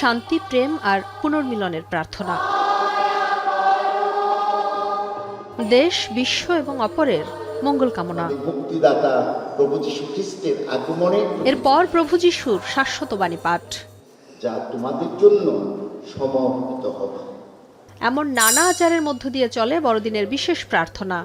শান্তি, প্রেম আর পুনর্মিলনের প্রার্থনা। দেশ, বিশ্ব এবং অপরের মঙ্গল কামনা। মুক্তিদাতা প্রভু যীশু খ্রিস্টের আগমনে এরপর প্রভু যিশুর শাশ্বত বাণী পাঠ, যা তোমাদের জন্য সমর্পিত হবে। এমন নানা আচারের মধ্য দিয়ে চলে বড়দিনের বিশেষ প্রার্থনা।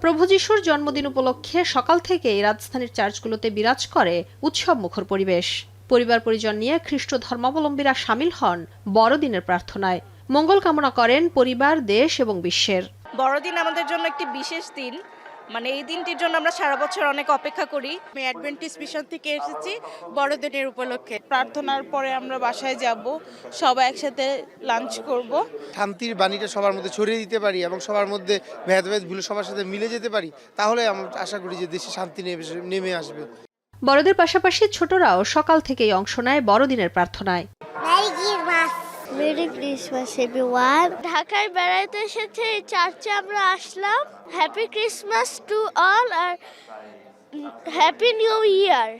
প্রভু যিশুর জন্মদিন উপলক্ষে সকাল থেকেই রাজধানীর চার্চগুলোতে বিরাজ করে উৎসব মুখর পরিবেশ। পরিবার পরিজন নিয়ে খ্রিস্ট ধর্মাবলম্বীরা সামিল হন বড়দিনের প্রার্থনায়। মঙ্গল কামনা করেন পরিবার, দেশ এবং বিশ্বের। বড়দিন আমাদের জন্য একটি বিশেষ দিন, এই দিনটির জন্য আমরা সারা বছর অনেক অপেক্ষা করি। আমি অ্যাডভেন্টিস্ট মিশন থেকে এসেছি বড়দিনের উপলক্ষে। প্রার্থনার পরে আমরা বাসায় যাব, সবাই একসাথে লাঞ্চ করব। শান্তির বাণীটা সবার মধ্যে ছড়িয়ে দিতে পারি এবং সবার মধ্যে ভেদাভেদগুলো সবার সাথে মিলে যেতে পারি, তাহলে আমরা আশা করি যে দেশে শান্তি নেমে আসবে। বড়দের পাশাপাশি ছোটরাও সকাল থেকেই অংশ নেয় বড়দিনের প্রার্থনায়। Merry Christmas everyone. ঢাকায় বেড়াতে এসেছে, চার্চে আমরা আসলাম। হ্যাপি ক্রিসমাস টু অল আর হ্যাপি নিউ ইয়ার।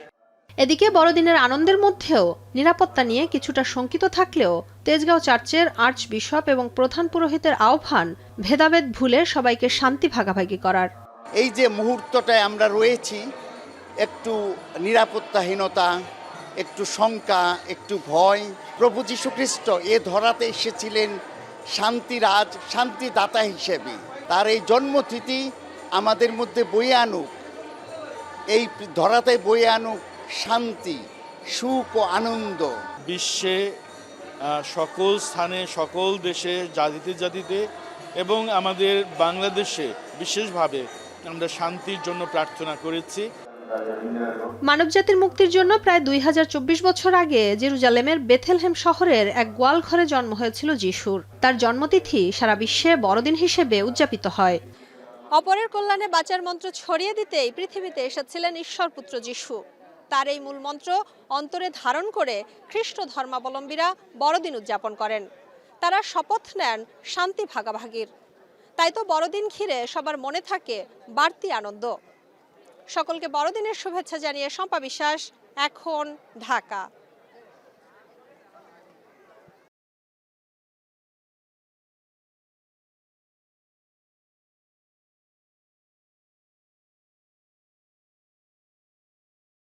এদিকে বড়দিনের আনন্দের মধ্যেও নিরাপত্তা নিয়ে কিছুটা শঙ্কিত থাকলেও তেজগাঁও চার্চের আর্চ বিশপ এবং প্রধান পুরোহিতের আহ্বান ভেদাভেদ ভুলে সবাইকে শান্তি ভাগাভাগি করার। এই যে মুহূর্তটায় আমরা রয়েছি, একটু নিরাপত্তাহীনতা, একটু শঙ্কা, একটু ভয়, প্রভু যীশু খ্রিস্ট এ ধরাতে এসেছিলেন শান্তিরাজ, শান্তিদাতা হিসেবে। তার এই জন্মতিথি আমাদের মধ্যে বয়ে আনুক, এই ধরাতে বয়ে আনুক শান্তি, সুখ ও আনন্দ। বিশ্বে সকল স্থানে, সকল দেশে, জাতিতে জাতিতে এবং আমাদের বাংলাদেশে বিশেষভাবে আমরা শান্তির জন্য প্রার্থনা করেছি। মানবজাতির মুক্তির জন্য প্রায় 2024 বছর আগে জেরুজালেমের বেথেলহেম শহরের এক গোয়ালঘরে জন্ম হয়েছিল যিশুর। তার জন্মতিথি সারা বিশ্বে বড়দিন হিসেবে উদযাপিত হয়। অপরের কল্যাণে বাঁচার মন্ত্র ছড়িয়ে দিতেই পৃথিবীতে এসেছিলেন ঈশ্বরপুত্র যিশু। তার এই মূল মন্ত্র অন্তরে ধারণ করে খ্রিস্ট ধর্মাবলম্বীরা বড়দিন উদযাপন করেন। তারা শপথ নেন শান্তি ভাগাভাগির। তাই তো বড়দিন ঘিরে সবার মনে থাকে বাড়তি আনন্দ। সকলকে বড়দিনের শুভেচ্ছা জানিয়ে শম্পা বিশ্বাস, এখন, ঢাকা।